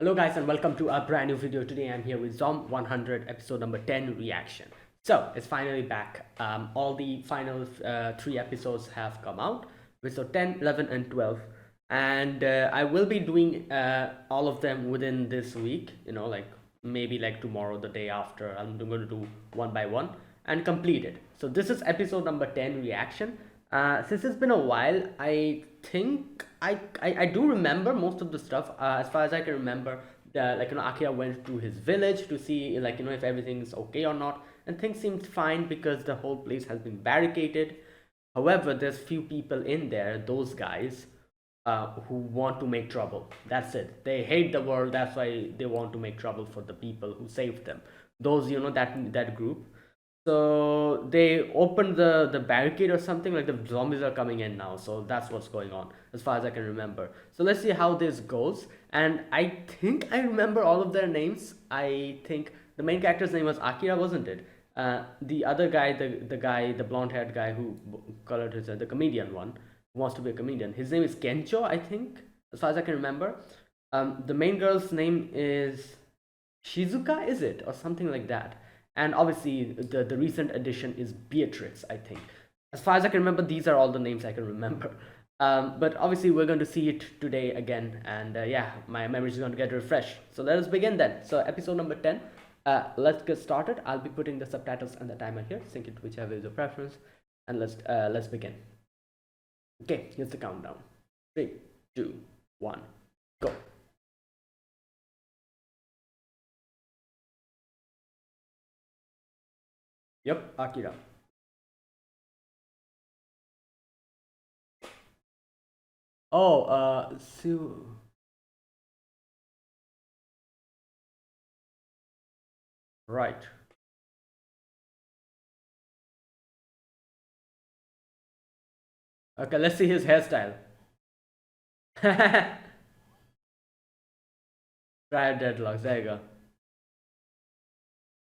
Hello guys and welcome to a brand new video. Today I'm here with Zom 100 episode number 10 reaction. So it's finally back. All the final three episodes have come out. So 10, 11 and 12. And I will be doing all of them within this week. Like maybe like tomorrow, the day after. I'm going to do one by one and complete it. So this is episode number 10 reaction. Since it's been a while, I think I do remember most of the stuff. As far as I can remember, Akira went to his village to see if everything's okay or not, and things seemed fine because the whole place has been barricaded. However, there's few people in there, those guys, who want to make trouble. That's it. They hate the world. That's why they want to make trouble for the people who saved them. Those, that group. So they opened the barricade or something, like the zombies are coming in now. So that's what's going on as far as I can remember. So let's see how this goes. And I think I remember all of their names. I think the main character's name was Akira, wasn't it? The other guy, the blonde haired guy who colored his the comedian one, who wants to be a comedian. His name is Kencho, I think, as far as I can remember. The main girl's name is Shizuka, is it, or something like that? And obviously, the recent addition is Beatrix, I think. As far as I can remember, these are all the names I can remember. But obviously, we're going to see it today again, and yeah, my memory is going to get refreshed. So let us begin then. So episode number 10. Let's get started. I'll be putting the subtitles and the timer here. Sync it whichever is your preference, and let's begin. Okay, here's the countdown. 3, 2, 1, go. Yep, Akira. Oh, Sue. Right. Okay, let's see his hairstyle. Try deadlocks. There you go.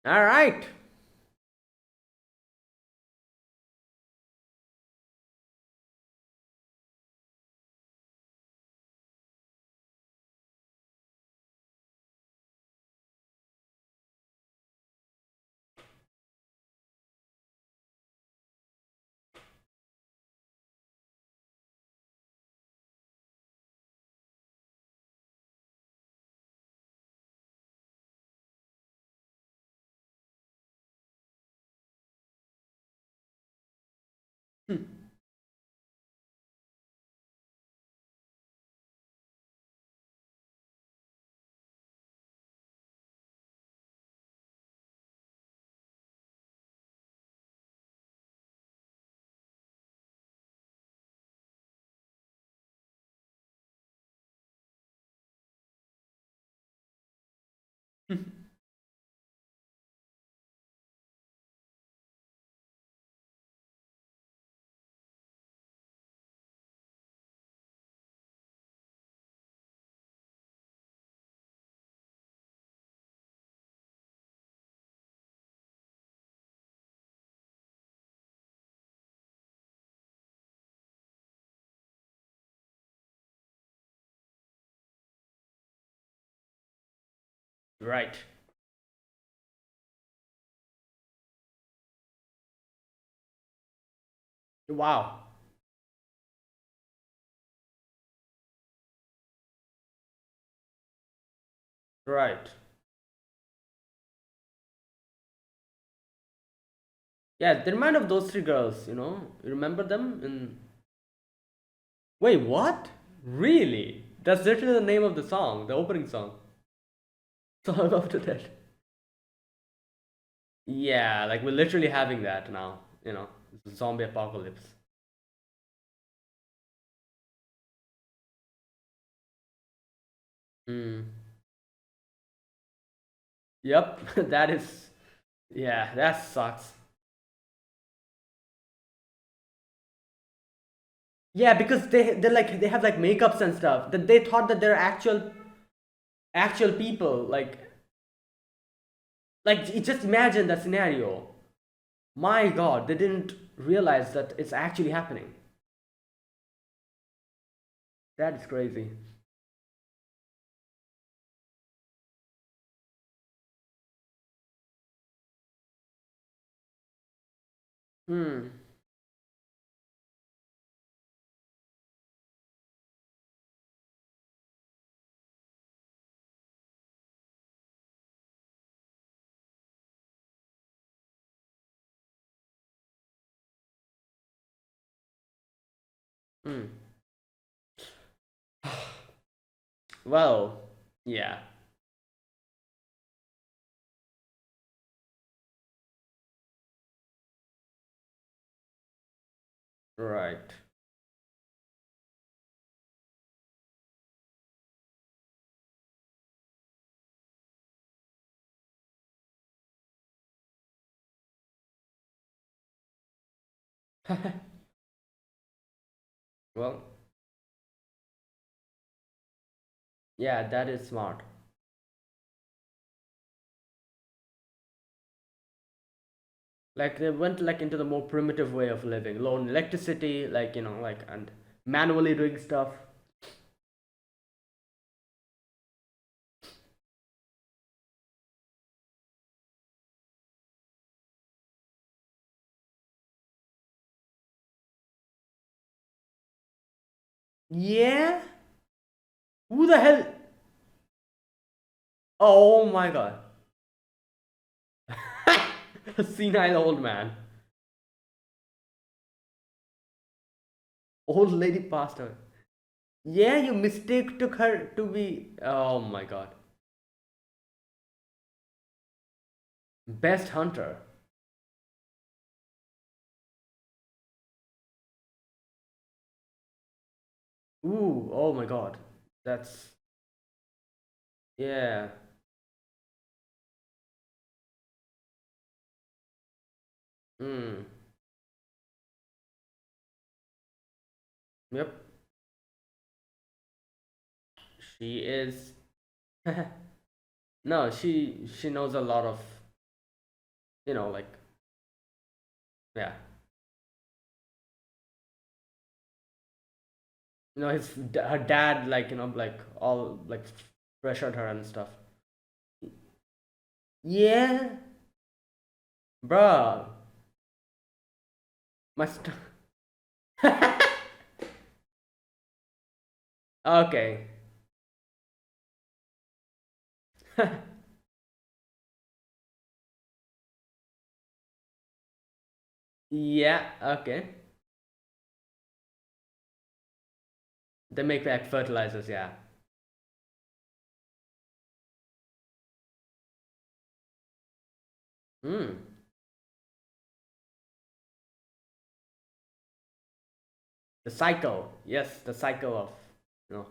All right. Right. Wow. Right. Yeah, they remind of those three girls, You remember them? Wait, what? Really? That's literally the name of the song, the opening song. Song after that. Yeah, like we're literally having that now, It's a zombie apocalypse. Hmm. Yep, that is, yeah, that sucks. Yeah, because they have like makeups and stuff that they thought that they're actual people. Like just imagine that scenario. My God, they didn't realize that it's actually happening. That is crazy. Hmm. Hmm. Well, yeah. Right. Well, yeah, that is smart. Like they went like into the more primitive way of living, low on electricity, like like and manually doing stuff. Yeah. Who the hell? Oh my god. A senile old man. Old lady passed away. Yeah, you mistake took her to be. Oh my god. Best hunter. Ooh, oh my god. That's. Yeah. Hmm. Yep. She is. No, she knows a lot of, like, yeah. Her dad, like, like all like pressured her and stuff. Yeah, bruh. My st- Okay. Yeah, okay. They make like fertilizers, yeah. Hmm. The cycle. Yes, the cycle of, you know.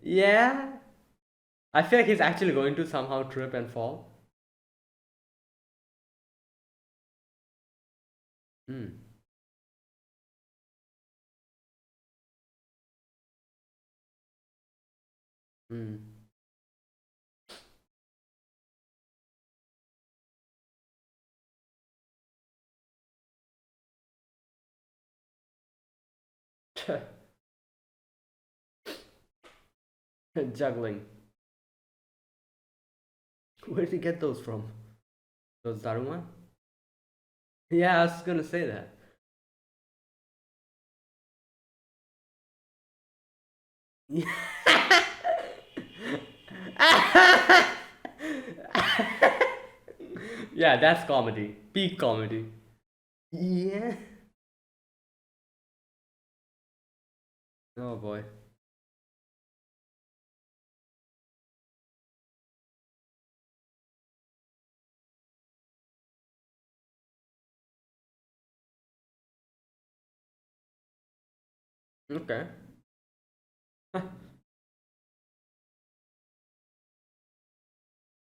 Yeah. I feel like he's actually going to somehow trip and fall. Hmm. Hmm. Juggling. Where did he get those from? Those Daruma? Yeah, I was gonna say that. Yeah, that's comedy. Peak comedy. Yeah. Oh boy. Okay.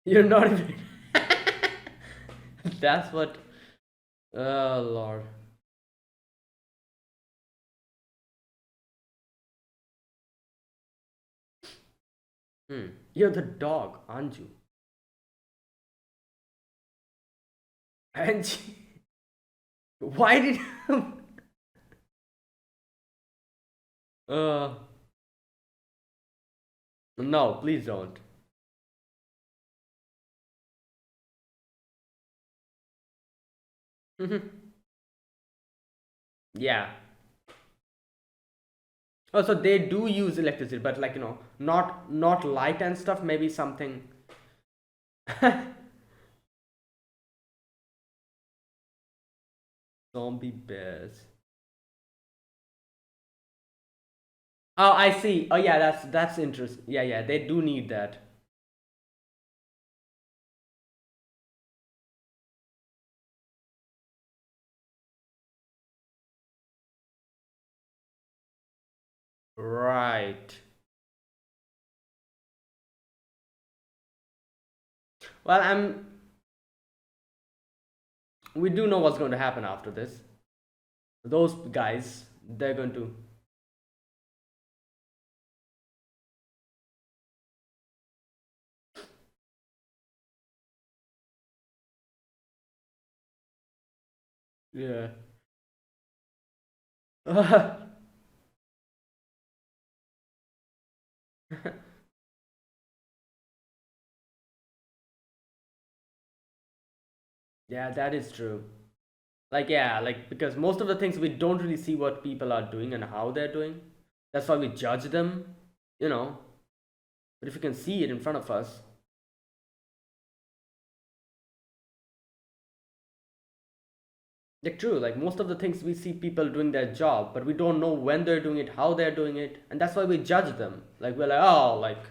You're not even. That's what. Oh lord. Hmm. You're the dog, aren't you? And why did? uh. No, please don't. Mhm. Yeah. Oh, so they do use electricity, but like not light and stuff. Maybe something. Zombie bears. Oh, I see. Oh, yeah, that's interesting. Yeah, yeah, they do need that. Right. Well, we do know what's going to happen after this. Those guys, they're going to. Yeah. Yeah, that is true. Like, yeah, like, because most of the things we don't really see what people are doing and how they're doing. That's why we judge them, you know. But if you can see it in front of us, like, true, like, most of the things we see people doing their job, but we don't know when they're doing it, how they're doing it, and that's why we judge them. Like, we're like, oh, like,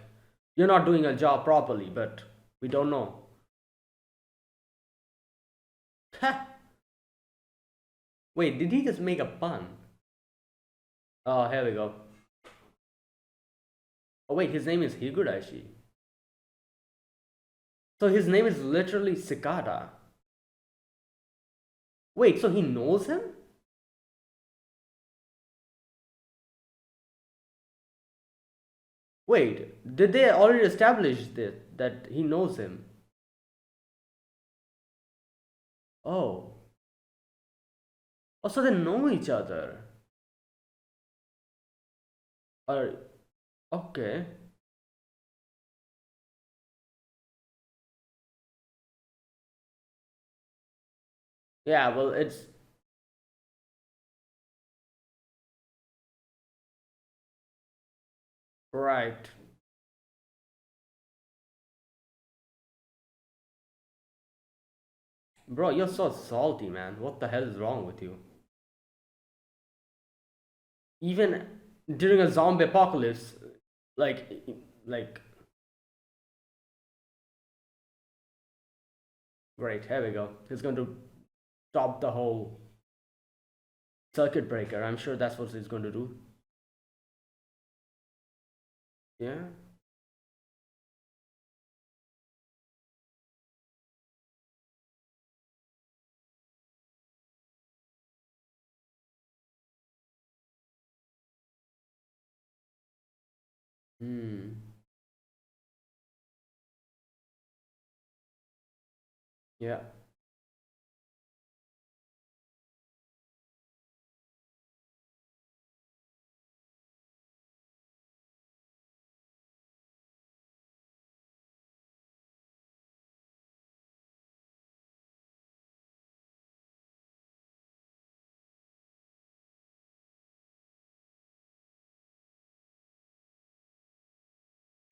you're not doing a job properly, but we don't know. Wait, did he just make a pun? Oh, here we go. Oh, wait, his name is Higurashi. So his name is literally Cicada. Wait, so he knows him? Wait, did they already establish that he knows him? Oh. Oh, so they know each other. Or okay. Yeah, well, it's right. Bro, you're so salty, man. What the hell is wrong with you? Even during a zombie apocalypse, like like great, here we go. He's going to stop the whole circuit breaker. I'm sure that's what he's going to do. Yeah. Hmm. Yeah.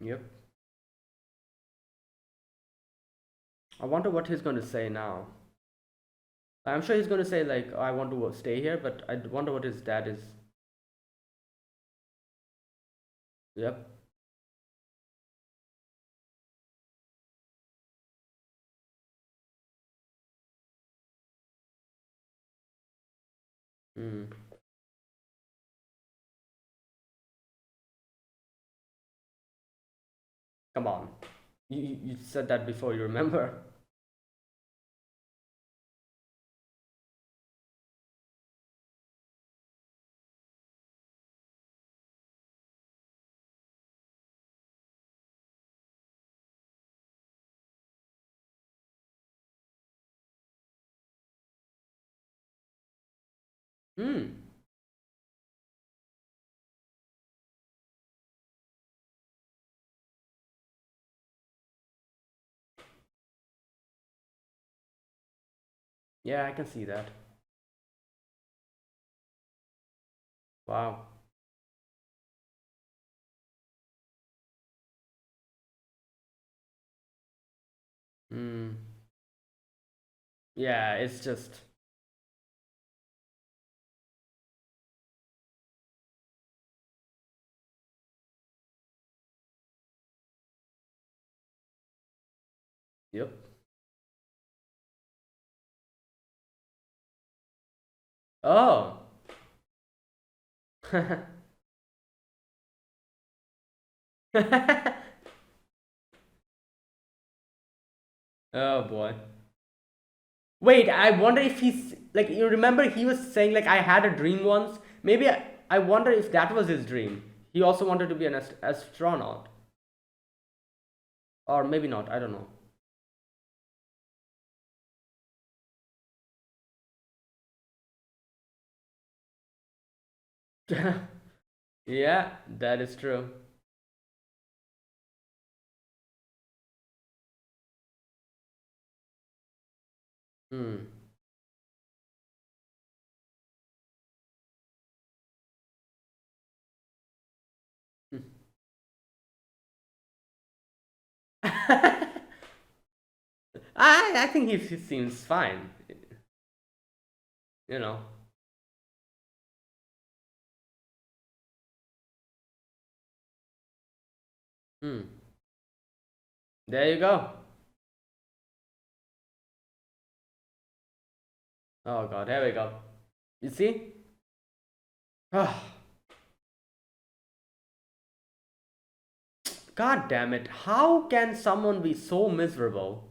Yep. I wonder what he's going to say now. I'm sure he's going to say like, "I want to stay here," but I wonder what his dad is. Yep. Hmm. Come on. You said that before. You remember? Hmm. Yeah, I can see that. Wow. Hmm. Yeah, it's just. Yep. Oh. Oh boy. Wait, I wonder if he's like, you remember he was saying like I had a dream once. Maybe I wonder if that was his dream. He also wanted to be an astronaut, or maybe not. I don't know. Yeah, that is true. Hmm. I think he seems fine. You know. Hmm. There you go. Oh god, there we go. You see? God damn it. How can someone be so miserable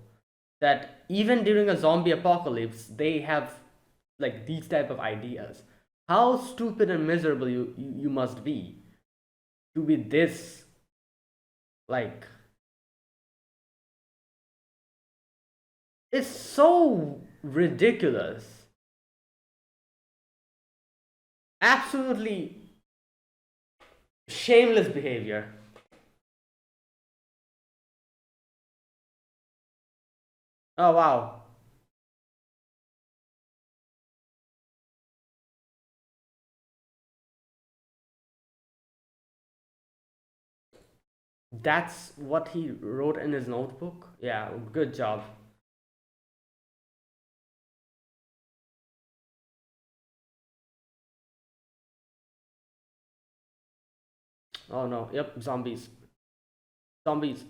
that even during a zombie apocalypse they have like these type of ideas? How stupid and miserable you must be to be this like it's so ridiculous. Absolutely shameless behavior. Oh wow. That's what he wrote in his notebook. Yeah, good job. Oh no. Yep, zombies. Zombies.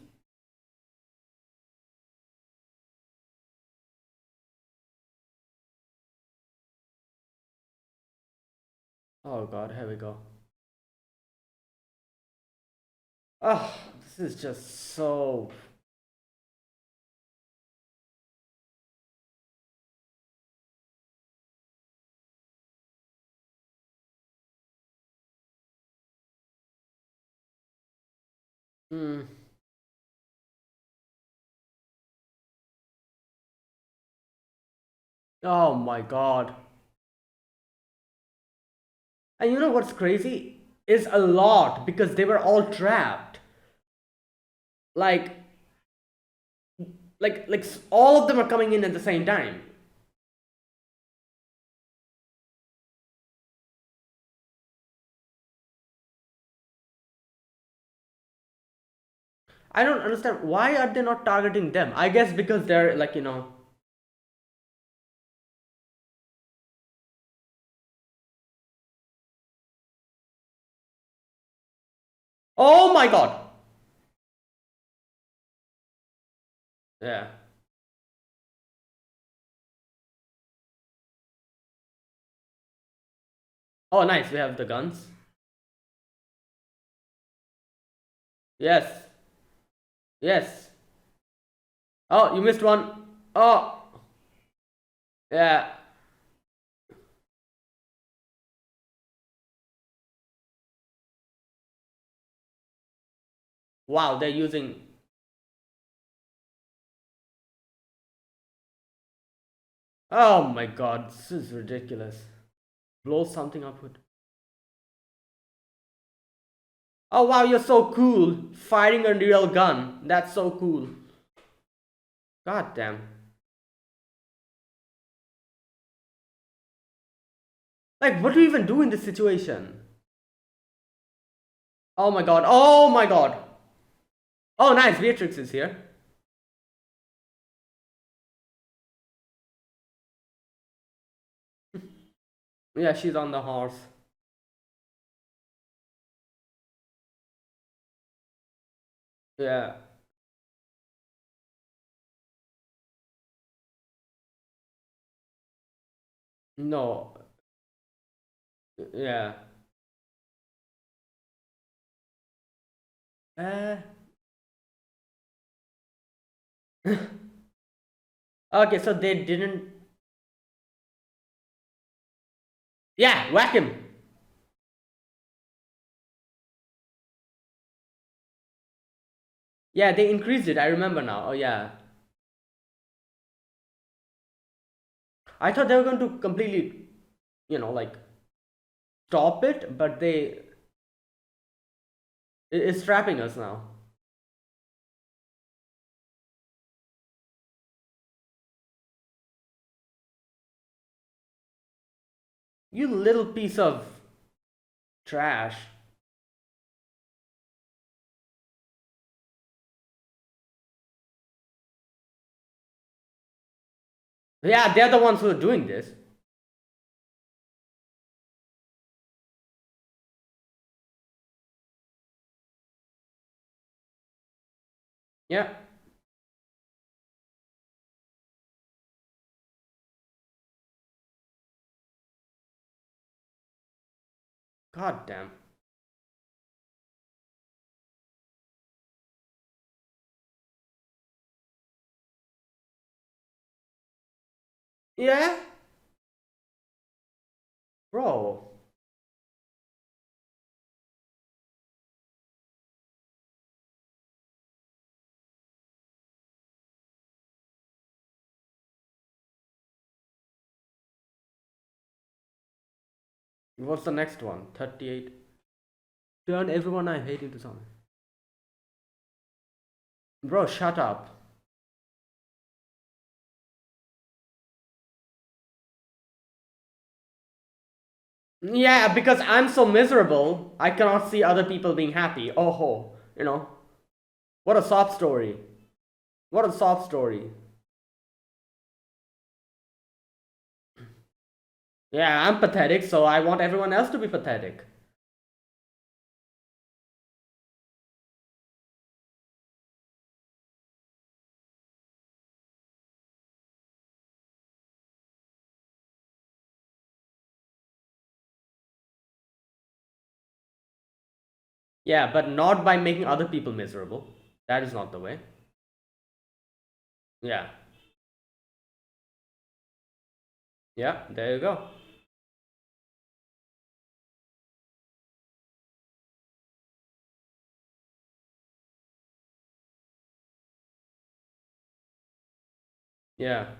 Oh god, here we go. Oh, this is just so. Hmm. Oh my god. And you know what's crazy? Is a lot because they were all trapped. Like, all of them are coming in at the same time. I don't understand why are they not targeting them. I guess because they're like Oh my god. Yeah. Oh nice. We have the guns. Yes. Yes. Oh, you missed one. Oh. Yeah. Wow. They're using. Oh my god. This is ridiculous. Blow something up with. Oh wow, you're so cool. Firing a real gun. That's so cool. God damn. Like, what do you even do in this situation? Oh my god. Oh my god. Oh, nice. Beatrix is here. Yeah, she's on the horse. Yeah. No. Yeah. Uh. Okay, so they didn't. Yeah, whack him. Yeah, they increased it. I remember now. Oh, yeah. I thought they were going to completely, like stop it, but it's trapping us now. You little piece of trash. Yeah, they're the ones who are doing this. Yeah. God damn. Yeah, bro. What's the next one? 38. Turn everyone I hate into something. Bro, shut up. Yeah, because I'm so miserable, I cannot see other people being happy. Oh ho, What a sob story. What a sob story. Yeah, I'm pathetic, so I want everyone else to be pathetic. Yeah, but not by making other people miserable. That is not the way. Yeah. Yeah, there you go. Yeah.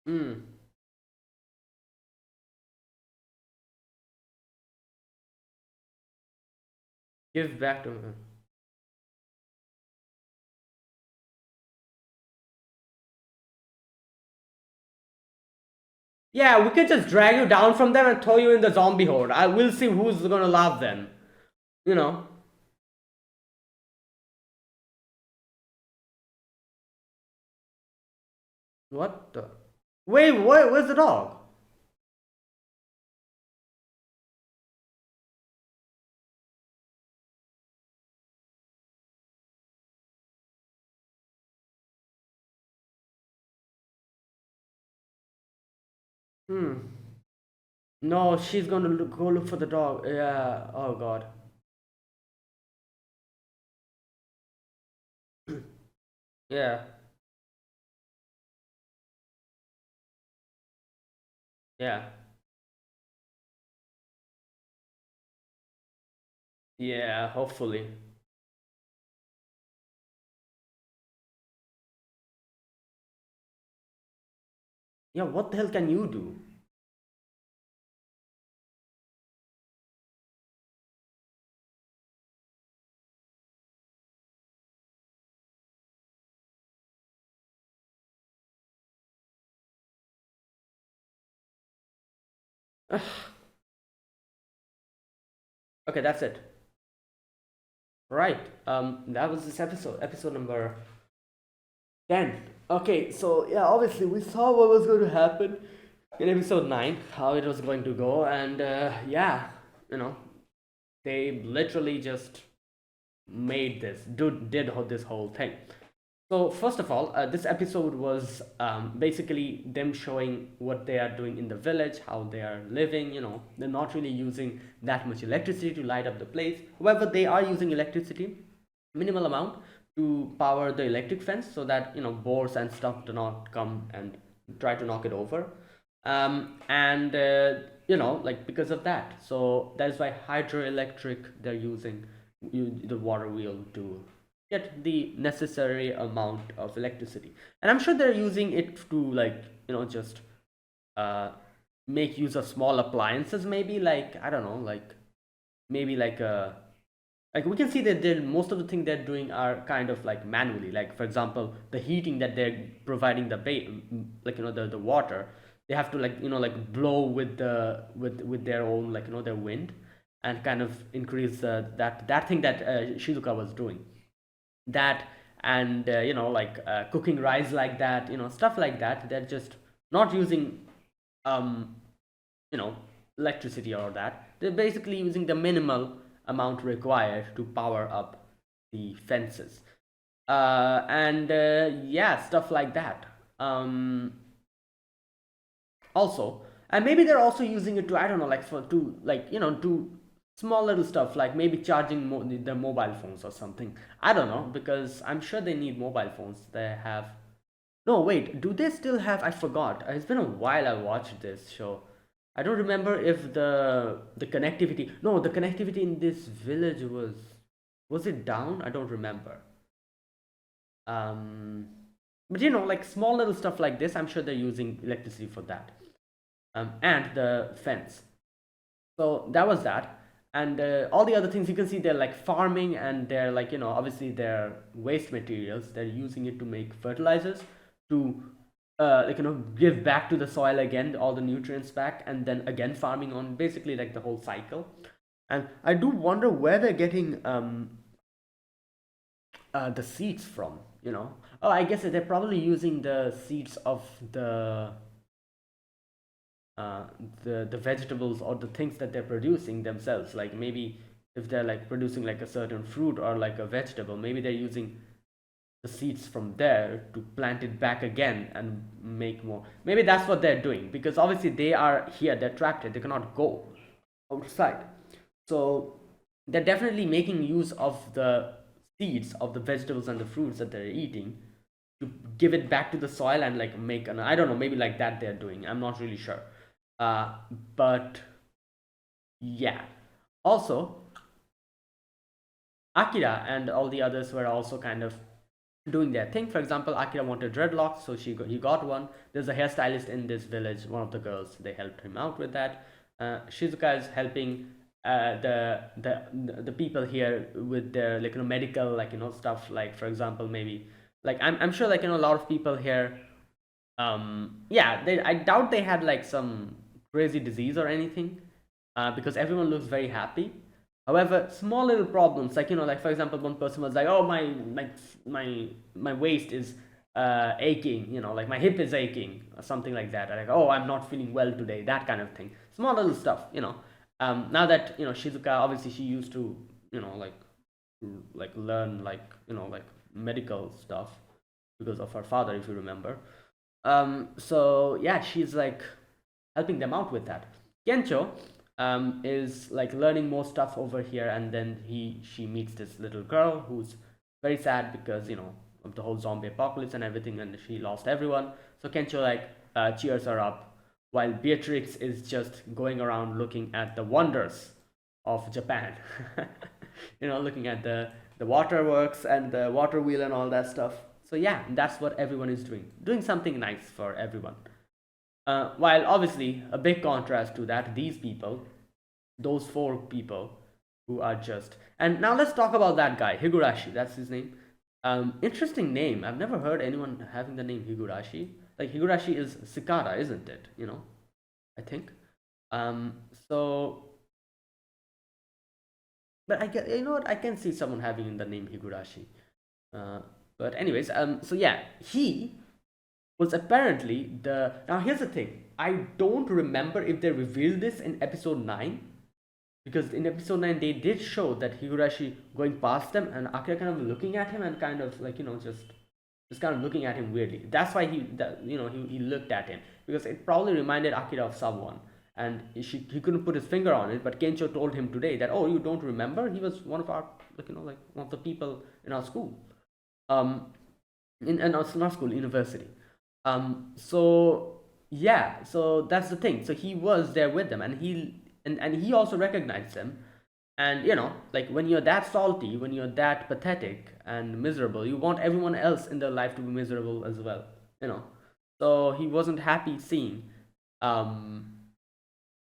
Hmm. Give back to him. Yeah, we can just drag you down from them and throw you in the zombie horde. I will see who's gonna laugh then. You know. What the? Wait, where's the dog? Hmm. No, she's gonna go look for the dog. Yeah. Oh god. Yeah. Yeah. Yeah. Hopefully. Yeah. What the hell can you do? Okay, that's it. Right. That was this episode number 10. Okay, so yeah, obviously we saw what was going to happen in episode 9, how it was going to go, and yeah, you know, they literally just made this whole thing. So first of all, this episode was basically them showing what they are doing in the village, how they are living. They're not really using that much electricity to light up the place. However, they are using electricity, minimal amount, to power the electric fence so that boars and stuff do not come and try to knock it over. And like because of that, so that's why hydroelectric they're using the water wheel to get the necessary amount of electricity. And I'm sure they're using it to like just uh make use of small appliances, maybe like I don't know, like maybe like we can see that most of the things they're doing are kind of like manually, like for example the heating that they're providing like the water, they have to like like blow with with their own like their wind, and kind of increase that thing that Shizuka was doing, that, and like cooking rice like that, stuff like that. They're just not using um you know electricity or that. They're basically using the minimal amount required to power up the fences, and yeah, stuff like that. Also, and maybe they're also using it to, I don't know, like for to like do small little stuff, like maybe charging their mobile phones or something. I don't know, because I'm sure they need mobile phones. They have, no, wait, do they still have? I forgot. It's been a while I watched this show. I don't remember if the connectivity. No, the connectivity in this village was it down? I don't remember. Um, but like small little stuff like this, I'm sure they're using electricity for that. And the fence. So that was that. And all the other things you can see, they're like farming, and they're like obviously they're waste materials. They're using it to make fertilizers, to like give back to the soil again, all the nutrients back, and then again farming on, basically like the whole cycle. And I do wonder where they're getting the seeds from. Oh, I guess they're probably using the seeds of the uh, the vegetables or the things that they're producing themselves. Like maybe if they're like producing like a certain fruit or like a vegetable, maybe they're using the seeds from there to plant it back again and make more. Maybe that's what they're doing, because obviously they are here, they're trapped here, they cannot go outside. So they're definitely making use of the seeds of the vegetables and the fruits that they're eating to give it back to the soil and like make an, I don't know, maybe like that they're doing. I'm not really sure. uh but yeah, also Akira and all the others were also kind of doing their thing. For example, Akira wanted dreadlocks, so he got one. There's a hairstylist in this village, one of the girls. They helped him out with that. Shizuka is helping the people here with their like medical like stuff. Like for example, maybe like I'm sure like a lot of people here. Yeah, I doubt they had like some crazy disease or anything, because everyone looks very happy. However, small little problems, like like for example, one person was like, "Oh, my waist is aching," like my hip is aching or something like that. Like, "Oh, I'm not feeling well today," that kind of thing. Small little stuff. Now that Shizuka, obviously she used to like learn like medical stuff because of her father, if you remember. So yeah, she's like helping them out with that. Kencho is like learning more stuff over here, and then she meets this little girl who's very sad because of the whole zombie apocalypse and everything, and she lost everyone. So Kencho like cheers her up, while Beatrix is just going around looking at the wonders of Japan. Looking at the waterworks and the water wheel and all that stuff. So yeah, that's what everyone is doing something nice for everyone. While obviously a big contrast to that, these people, those four people who are just. And now let's talk about that guy, Higurashi. That's his name. Interesting name. I've never heard anyone having the name Higurashi. Like Higurashi is cicada, isn't it? I think. Um, so, but I get, you know what? I can see someone having the name Higurashi. Uh, but anyways, so yeah, he was apparently the. Now here's the thing. I don't remember if they revealed this in episode 9, because in episode 9 they did show that Higurashi going past them and Akira kind of looking at him and kind of like, just kind of looking at him weirdly. That's why he looked at him, because it probably reminded Akira of someone, and he couldn't put his finger on it. But Kencho told him today that, oh, you don't remember? He was one of our, like one of the people in our school, um, in our, not school, university. So yeah, so that's the thing. So he was there with them, and he also recognized them. And like when you're that salty, when you're that pathetic and miserable, you want everyone else in their life to be miserable as well. you know so he wasn't happy seeing um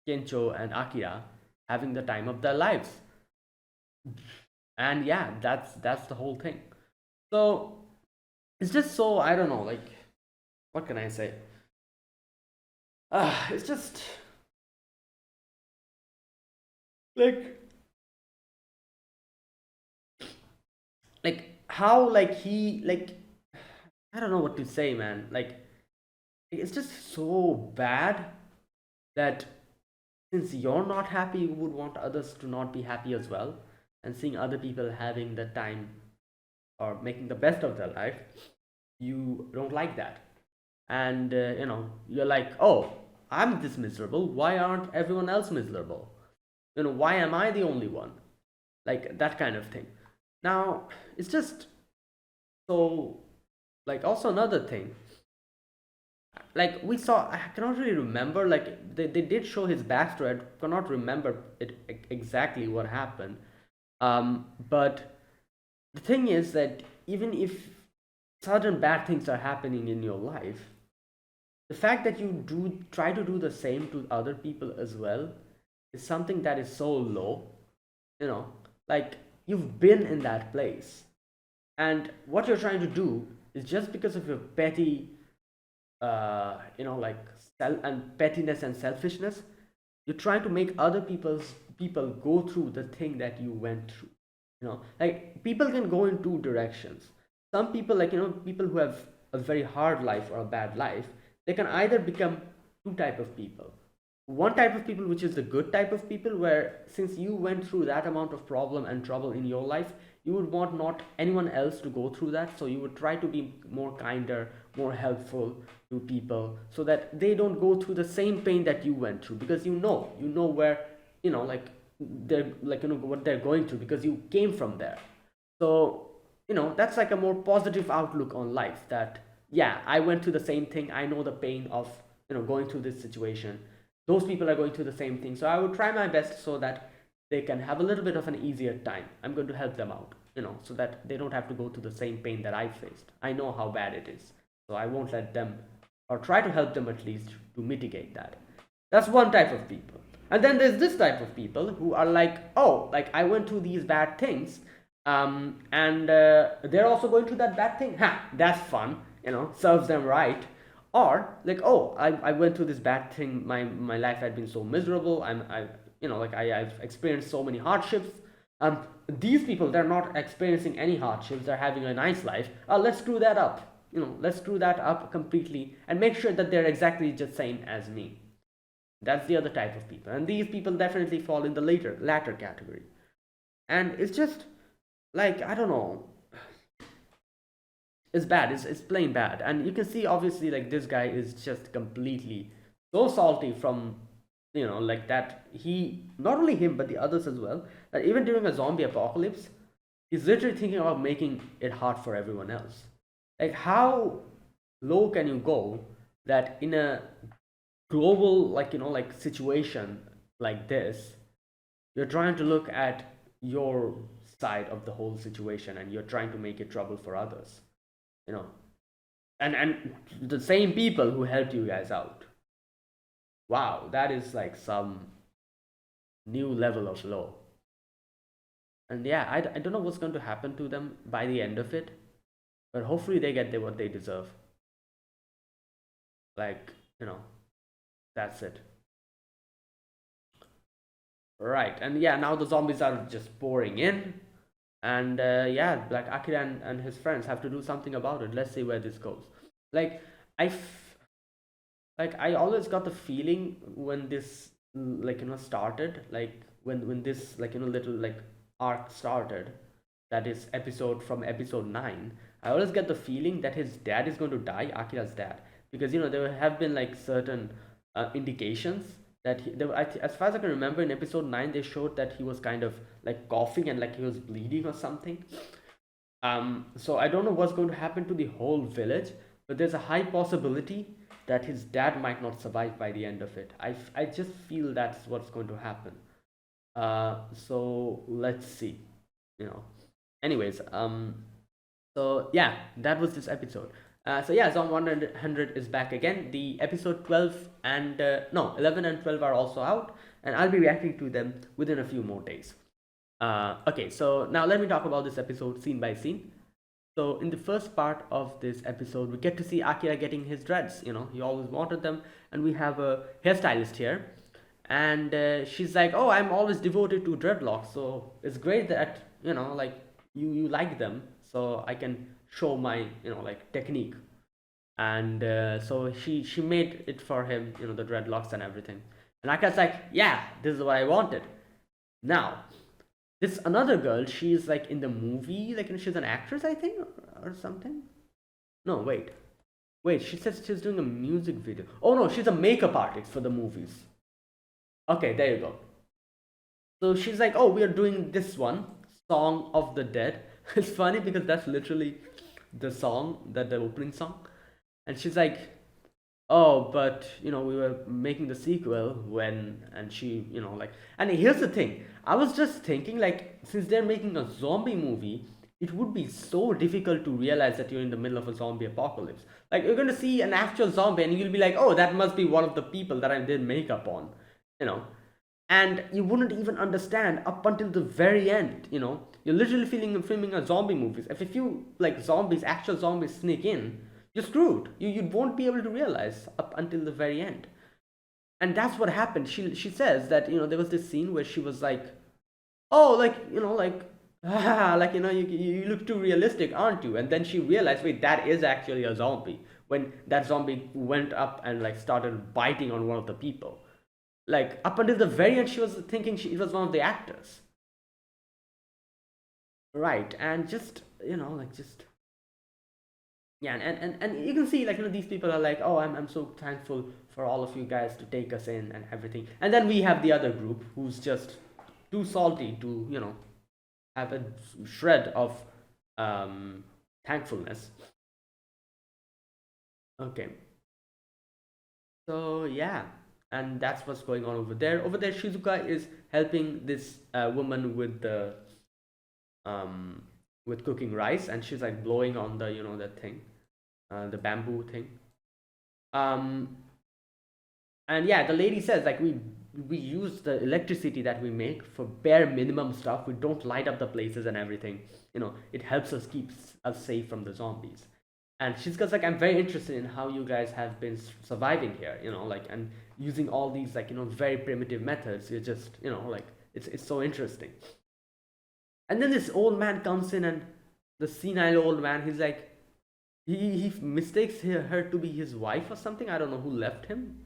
Kencho and Akira having the time of their lives. And yeah, that's the whole thing. So it's just, so I don't know, like, what can I say? It's just like how, like, he, like, I don't know what to say, man. Like, it's just so bad that since you're not happy, you would want others to not be happy as well. And seeing other people having the time or making the best of their life, you don't like that. And you're like, oh, I'm this miserable, why aren't everyone else miserable? Why am I the only one? Like, that kind of thing. Now, it's just so, like, also another thing, like, we saw, I cannot really remember, like, they did show his backstory. I cannot remember it exactly what happened. But the thing is that even if certain bad things are happening in your life, the fact that you do try to do the same to other people as well is something that is so low. you know like, you've been in that place, and what you're trying to do is just because of your petty, like, pettiness and selfishness, you're trying to make other people go through the thing that you went through. Like, people can go in two directions. Some people, like, people who have a very hard life or a bad life, they can either become two type of people. One type of people, which is the good type of people, where since you went through that amount of problem and trouble in your life, you would want not anyone else to go through that, so you would try to be more kinder, more helpful to people, so that they don't go through the same pain that you went through, because you know where, like, they're like, what they're going through, because you came from there. So that's like a more positive outlook on life, that yeah, I went through the same thing, I know the pain of going through this situation. Those people are going through the same thing, so I would try my best so that they can have a little bit of an easier time. I'm going to help them out, so that they don't have to go through the same pain that I faced. I know how bad it is, so I won't let them, or try to help them at least to mitigate that. That's one type of people. And then there's this type of people who are like, oh, like, I went through these bad things, and they're also going through that bad thing. Ha, that's fun, serves them right. Or like, oh, I went through this bad thing. My life had been so miserable. I've experienced so many hardships. These people, they're not experiencing any hardships. They're having a nice life. Let's screw that up. Let's screw that up completely and make sure that they're exactly just same as me. That's the other type of people, and these people definitely fall in the latter category. And it's just like, I don't know, it's bad. It's plain bad. And you can see, obviously, like, this guy is just completely so salty from, like, that he, not only him but the others as well, that even during a zombie apocalypse, he's literally thinking about making it hard for everyone else. Like, how low can you go that in a global, like, like, situation like this, you're trying to look at your side of the whole situation, and you're trying to make it trouble for others, you know and the same people who helped you guys out. Wow, that is like some new level of low. And yeah, I don't know what's going to happen to them by the end of it, but hopefully they get what they deserve. Like, that's it. Right, and yeah, now the zombies are just pouring in, and yeah, like Akira and his friends have to do something about it. Let's see where this goes. Like like I always got the feeling when this like started, like when this like little like arc started, that is episode from episode 9. I always get the feeling that his dad is going to die, Akira's dad, because there have been like certain indications that as far as I can remember, in episode 9 they showed that he was kind of like coughing and like he was bleeding or something. So I don't know what's going to happen to the whole village, but there's a high possibility that his dad might not survive by the end of it. I just feel that's what's going to happen. So let's see. You know. Anyways, so yeah, that was this episode. So yeah, Zom 100 is back again. The episode 12 and no 11 and 12 are also out, and I'll be reacting to them within a few more days. Okay, so now let me talk about this episode scene by scene. So in the first part of this episode, we get to see Akira getting his dreads. He always wanted them, and we have a hairstylist here, and she's like, "Oh, I'm always devoted to dreadlocks, so it's great that like you like them, so I can show my like technique." And so she made it for him, the dreadlocks and everything. And Akira's like, "Yeah, this is what I wanted." Now this another girl, she's like in the movie, like she's an actress, I think, or something. No, wait. She says she's doing a music video. Oh no, she's a makeup artist for the movies. Okay, there you go. So she's like, oh, we are doing this one, Song of the Dead. It's funny because that's literally the song, that the opening song. And she's like, oh, but we were making the sequel when, and she like, and here's the thing, I was just thinking, like, since they're making a zombie movie, it would be so difficult to realize that you're in the middle of a zombie apocalypse. Like, you're gonna see an actual zombie and you'll be like, oh, that must be one of the people that I did makeup on, you know and you wouldn't even understand up until the very end. You're literally filming a zombie movie. If you like zombies, actual zombies sneak in, you're screwed. You won't be able to realize up until the very end. And that's what happened. She says that there was this scene where she was like, oh, like like like you look too realistic, aren't you? And then she realized, wait, that is actually a zombie, when that zombie went up and like started biting on one of the people. Like, up until the very end, she was thinking it was one of the actors. Right, and just like, just yeah. And you can see, like, these people are like, oh, I'm so thankful for all of you guys to take us in and everything. And then we have the other group who's just too salty to have a shred of thankfulness. Okay, so yeah, and that's what's going on over there. Over there, Shizuka is helping this woman um with cooking rice, and she's like blowing on the that thing, the bamboo thing. um and yeah, the lady says, like, we use the electricity that we make for bare minimum stuff. We don't light up the places and everything. It helps us keep us safe from the zombies. And she's just like, I'm very interested in how you guys have been surviving here, like, and using all these, like, very primitive methods. You're just like, it's so interesting. And then this old man comes in, and the senile old man, he's like, he mistakes her to be his wife or something. I don't know who left him.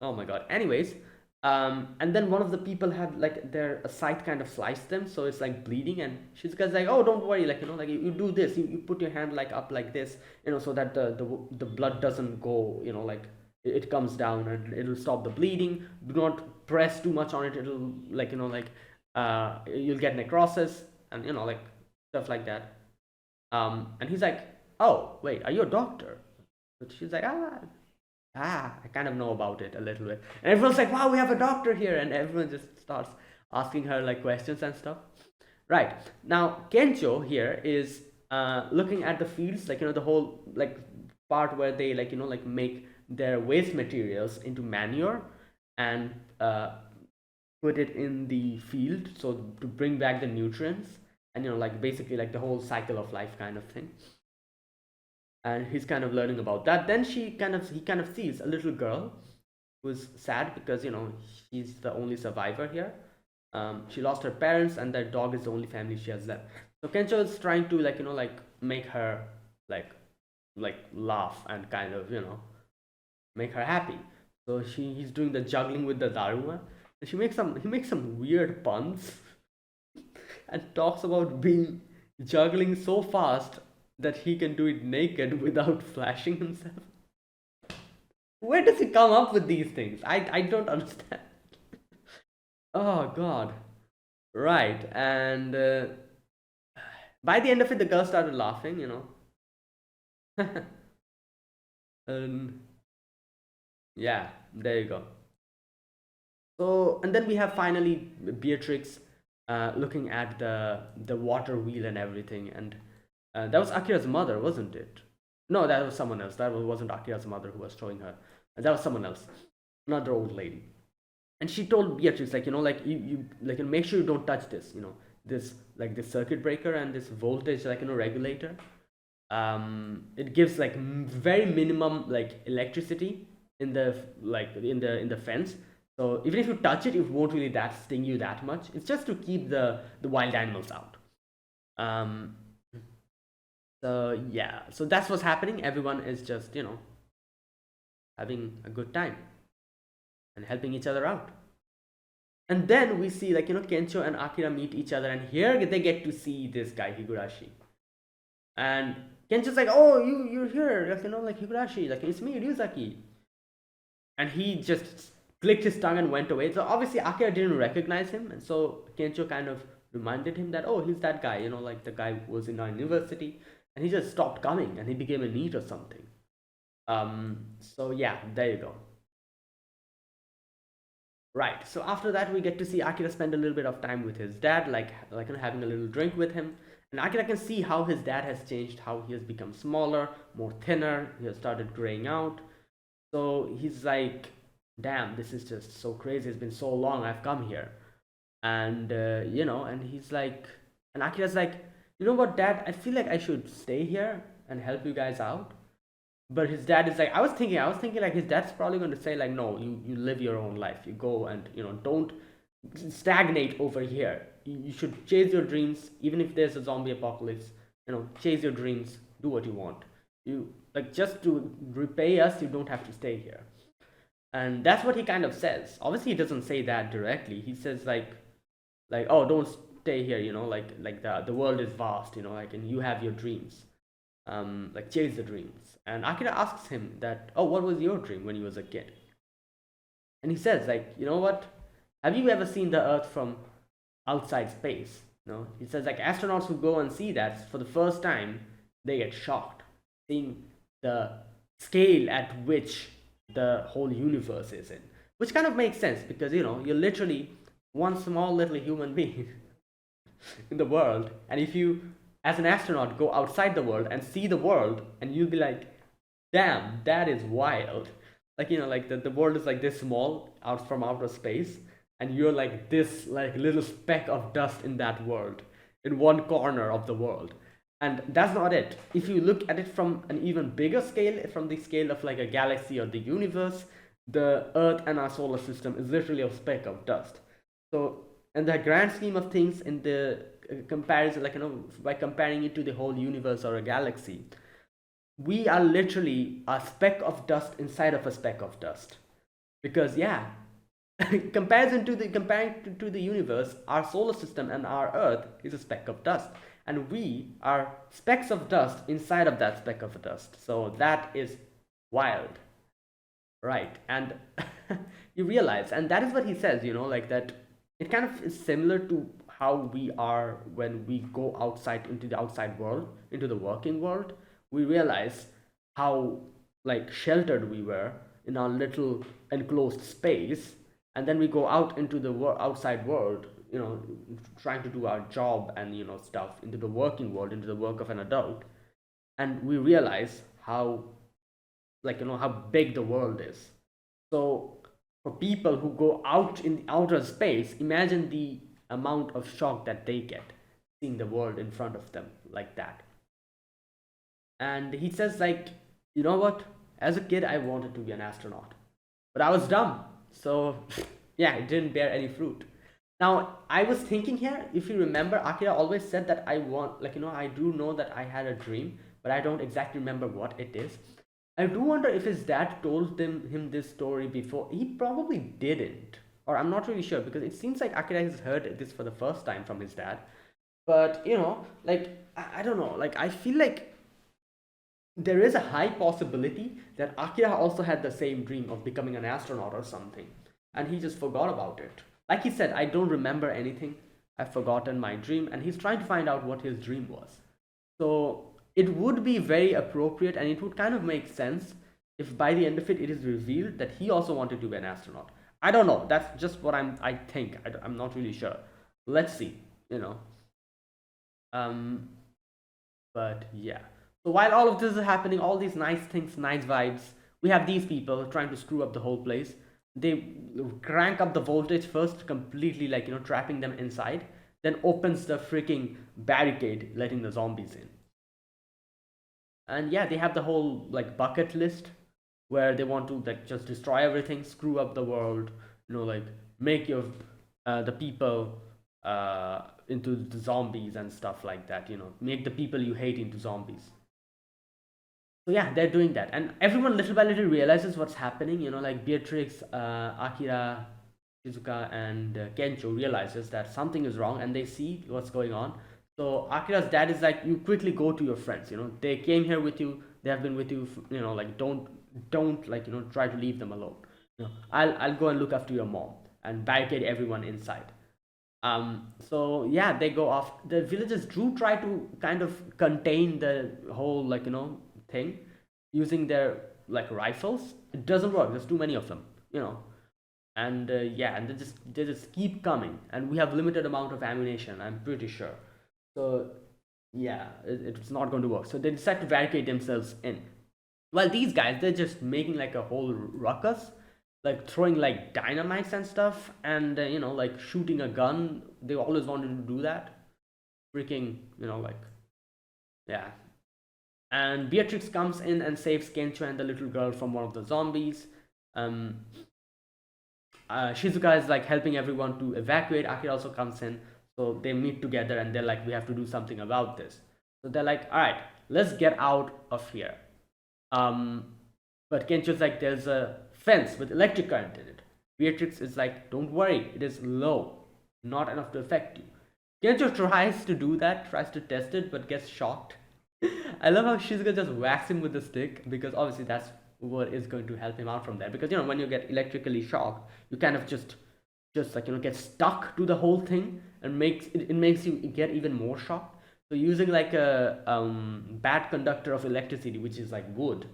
Oh my god. Anyways, and then one of the people had, like, their side kind of sliced them, so it's like bleeding, and she's just like, oh, don't worry, like, like, you do this, you put your hand like up like this, so that the blood doesn't go, like, it comes down and it'll stop the bleeding. Do not press too much on it, it'll, like, like, you'll get necrosis, and like, stuff like that. And he's like, oh wait, are you a doctor? But she's like, I kind of know about it a little bit. And everyone's like, wow, we have a doctor here. And everyone just starts asking her, like, questions and stuff. Right. Now, Kencho here is looking at the fields, like, the whole, like, part where they, like, like, make their waste materials into manure and put it in the field, so to bring back the nutrients, and like, basically, like, the whole cycle of life kind of thing. And he's kind of learning about that. Then he kind of sees a little girl, who's sad because she's the only survivor here. She lost her parents, and that dog is the only family she has left. So Kencho is trying to like make her like laugh and kind of make her happy. So he's doing the juggling with the Daruma, and he makes some weird puns and talks about being juggling so fast that he can do it naked without flashing himself. Where does he come up with these things? I don't understand. Oh god. Right, and by the end of it, the girl started laughing. And yeah, there you go. So, and then we have finally Beatrix looking at the water wheel and everything, and that was Akira's mother, wasn't it? No, that was someone else. That wasn't Akira's mother who was showing her. That was someone else, another old lady. And she told Beatrix, like you like make sure you don't touch this, this like this circuit breaker and this voltage regulator. It gives like very minimum like electricity in the in the fence. So even if you touch it, it won't really that sting you that much. It's just to keep the wild animals out. Um, so yeah, so that's what's happening. Everyone is just having a good time and helping each other out. And then we see Kencho and Akira meet each other, and here they get to see this guy Higurashi. And Kencho's like, "Oh, you're here, like Higurashi, like it's me, Ryuzaki." And he just clicked his tongue and went away. So obviously Akira didn't recognize him, and so Kencho kind of reminded him that, oh, he's that guy, like the guy who was in our university, and he just stopped coming and he became a NEET or something. So yeah, there you go. Right. So after that, we get to see Akira spend a little bit of time with his dad, having a little drink with him. And Akira can see how his dad has changed, how he has become smaller, more thinner. He has started graying out. So he's like, "Damn, this is just so crazy. It's been so long. I've come here." And and he's like, and Akira's like, "You know what, Dad? I feel like I should stay here and help you guys out." But his dad is like, I was thinking like his dad's probably going to say like, no, you live your own life, you go and don't stagnate over here. You should chase your dreams, even if there's a zombie apocalypse. Chase your dreams, do what you want. You like just to repay us, you don't have to stay here. And that's what he kind of says. Obviously he doesn't say that directly. He says like, oh, don't stay here, like the world is vast, like, and you have your dreams, like chase the dreams. And Akira asks him that, oh, what was your dream when you was a kid? And he says like, you know what, have you ever seen the earth from outside space? He says like astronauts who go and see that for the first time, they get shocked seeing the scale at which the whole universe is in, which kind of makes sense because you're literally one small little human being in the world. And if you as an astronaut go outside the world and see the world, and you'll be like, damn, that is wild. Like like the world is like this small out from outer space, and you're like this like little speck of dust in that world, in one corner of the world. And that's not it. If you look at it from an even bigger scale, from the scale of like a galaxy or the universe, the earth and our solar system is literally a speck of dust. So in the grand scheme of things, in the comparison, like by comparing it to the whole universe or a galaxy, we are literally a speck of dust inside of a speck of dust. Because yeah, comparing to the universe, our solar system and our earth is a speck of dust, and we are specks of dust inside of that speck of dust. So that is wild, right? And you realize, and that is what he says, like that it kind of is similar to how we are when we go outside into the outside world, into the working world. We realize how like sheltered we were in our little enclosed space, and then we go out into the outside world, trying to do our job and stuff, into the working world, into the work of an adult, and we realize how like how big the world is. So for people who go out in outer space, imagine the amount of shock that they get seeing the world in front of them like that. And he says like, you know what, as a kid I wanted to be an astronaut, But I was dumb. So, yeah, it didn't bear any fruit. Now, I was thinking here, if you remember, Akira always said that I want, like, I do know that I had a dream, but I don't exactly remember what it is. I do wonder if his dad told him this story before. He probably didn't. Or I'm not really sure because it seems like Akira has heard this for the first time from his dad. But, like, I don't know. Like, I feel like there is a high possibility that Akira also had the same dream of becoming an astronaut or something, and he just forgot about it. Like he said, I don't remember anything. I've forgotten my dream, and he's trying to find out what his dream was. So it would be very appropriate, and it would kind of make sense if by the end of it, it is revealed that he also wanted to be an astronaut. I don't know. That's just what I think. I'm not really sure. Let's see. You know. Um, but yeah. So while all of this is happening, all these nice things, nice vibes, we have these people trying to screw up the whole place. They crank up the voltage first, completely like trapping them inside, then opens the freaking barricade, letting the zombies in. And yeah, they have the whole like bucket list where they want to like just destroy everything, screw up the world, like make your the people into the zombies and stuff like that. Make the people you hate into zombies. So yeah, they're doing that, and everyone little by little realizes what's happening. Like Beatrix, Akira, Shizuka, and Kencho realizes that something is wrong, and they see what's going on. So Akira's dad is like, "You quickly go to your friends. They came here with you. They have been with you. Like don't like try to leave them alone. I'll go and look after your mom and barricade everyone inside." So yeah, they go off. The villagers do try to kind of contain the whole like thing using their like rifles. It doesn't work. There's too many of them. And yeah, and they just keep coming, and we have limited amount of ammunition, I'm pretty sure. So yeah, it's not going to work. So they decide to barricade themselves in. Well, these guys, they're just making like a whole ruckus, like throwing like dynamites and stuff, and like shooting a gun. They always wanted to do that. Freaking, like, yeah. And Beatrix comes in and saves Kencho and the little girl from one of the zombies. Um, Shizuka is like helping everyone to evacuate. Akira also comes in, so they meet together and they're like, we have to do something about this. So they're like, all right, let's get out of here. Um, but Kencho's like, there's a fence with electric current in it. Beatrix is like, don't worry, it is low, not enough to affect you. Kencho tries to do that, tries to test it, but gets shocked. I love how Shizuka just whacks him with the stick, because obviously that's what is going to help him out from there. Because when you get electrically shocked, you kind of just like get stuck to the whole thing, and makes you get even more shocked. So using like a bad conductor of electricity, which is like wood,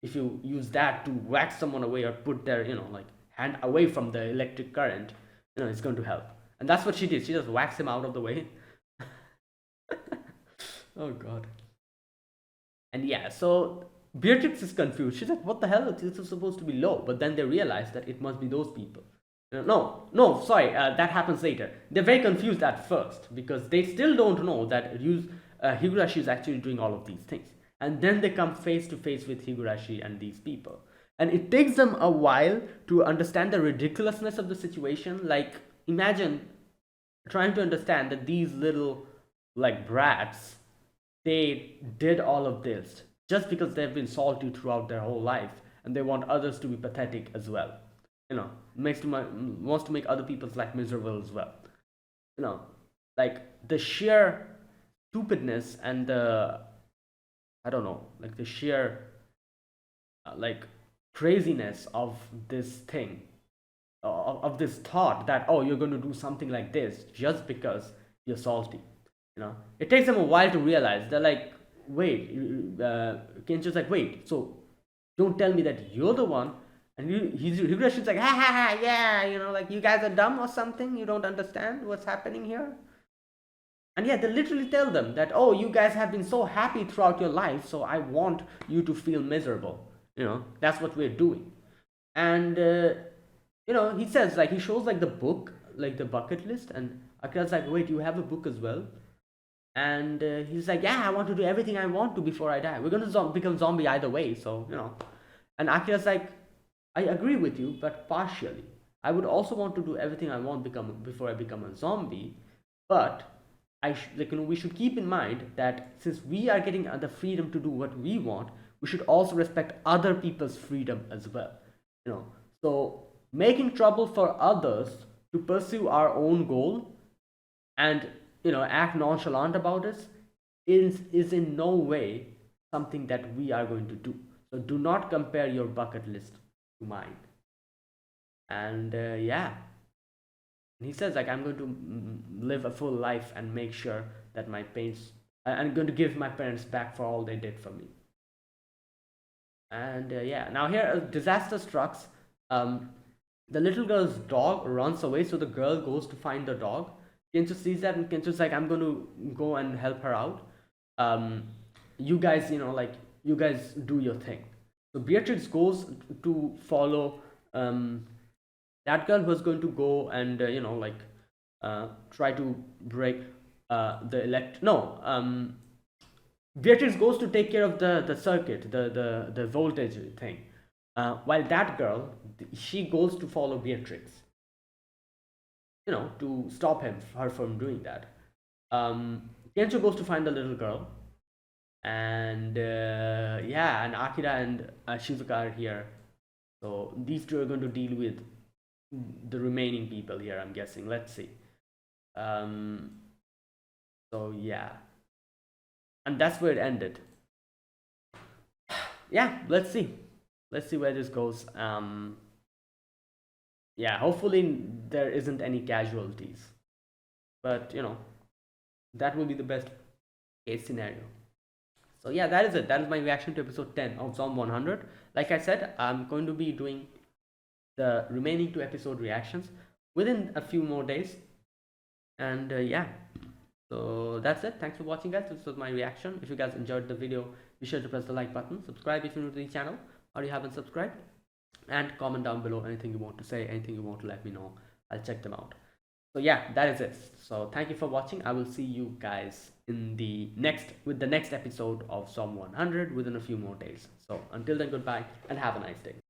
if you use that to whack someone away or put their like hand away from the electric current, it's going to help. And that's what she did. She just whacks him out of the way. Oh god. And yeah, so Beatrix is confused. She's like, what the hell? It's supposed to be low. But then they realize that it must be those people. No, sorry, that happens later. They're very confused at first because they still don't know that Higurashi is actually doing all of these things. And then they come face to face with Higurashi and these people. And it takes them a while to understand the ridiculousness of the situation. Like, imagine trying to understand that these little, like, brats, they did all of this just because they've been salty throughout their whole life and they want others to be pathetic as well. Wants to make other people's life miserable as well. Like the sheer stupidness and the, I don't know, like the sheer like craziness of this thing, of this thought that, oh, you're going to do something like this just because you're salty. It takes them a while to realize. They're like, wait, Kencho's like, wait, so don't tell me that you're the one. And Higurashi's like, ha ha ha, yeah, like you guys are dumb or something. You don't understand what's happening here. And yeah, they literally tell them that, oh, you guys have been so happy throughout your life, so I want you to feel miserable. That's what we're doing. And he says, like, he shows like the book, like the bucket list, and Akira's like, wait, you have a book as well? And he's like, yeah, I want to do everything I want to before I die. We're gonna become zombie either way, so And Akira's like, I agree with you, but partially. I would also want to do everything I want before I become a zombie, but we should keep in mind that since we are getting the freedom to do what we want, we should also respect other people's freedom as well. You know, so making trouble for others to pursue our own goal and act nonchalant about it is in no way something that we are going to do. So do not compare your bucket list to mine. And yeah, and he says like I'm going to live a full life and make sure that my parents, I'm going to give my parents back for all they did for me. And yeah, now here a disaster strikes. um, the little girl's dog runs away, so the girl goes to find the dog. Kencho sees that, and Kencho's like, I'm going to go and help her out. um, you guys, you guys do your thing. So Beatrix goes to follow that girl was going to go and try to break the elect no Beatrix goes to take care of the circuit, the voltage thing, while that girl, she goes to follow Beatrix, to stop her from doing that. Kencho goes to find the little girl, and yeah, and Akira and Shizuka are here. So these two are going to deal with the remaining people here, I'm guessing. Let's see. um so yeah, and that's where it ended. Yeah, let's see where this goes. Yeah, hopefully there isn't any casualties, but that will be the best case scenario. So yeah, that is it. That is my reaction to episode 10 of Zom 100. Like I said, I'm going to be doing the remaining two episode reactions within a few more days. And yeah, so that's it. Thanks for watching, guys. This was my reaction. If you guys enjoyed the video, be sure to press the like button, subscribe if you're new to the channel or you haven't subscribed, and comment down below anything you want to say, anything you want to let me know. I'll check them out. So yeah, that is it. So thank you for watching. I will see you guys in the next episode of Zom 100 within a few more days. So until then, goodbye and have a nice day.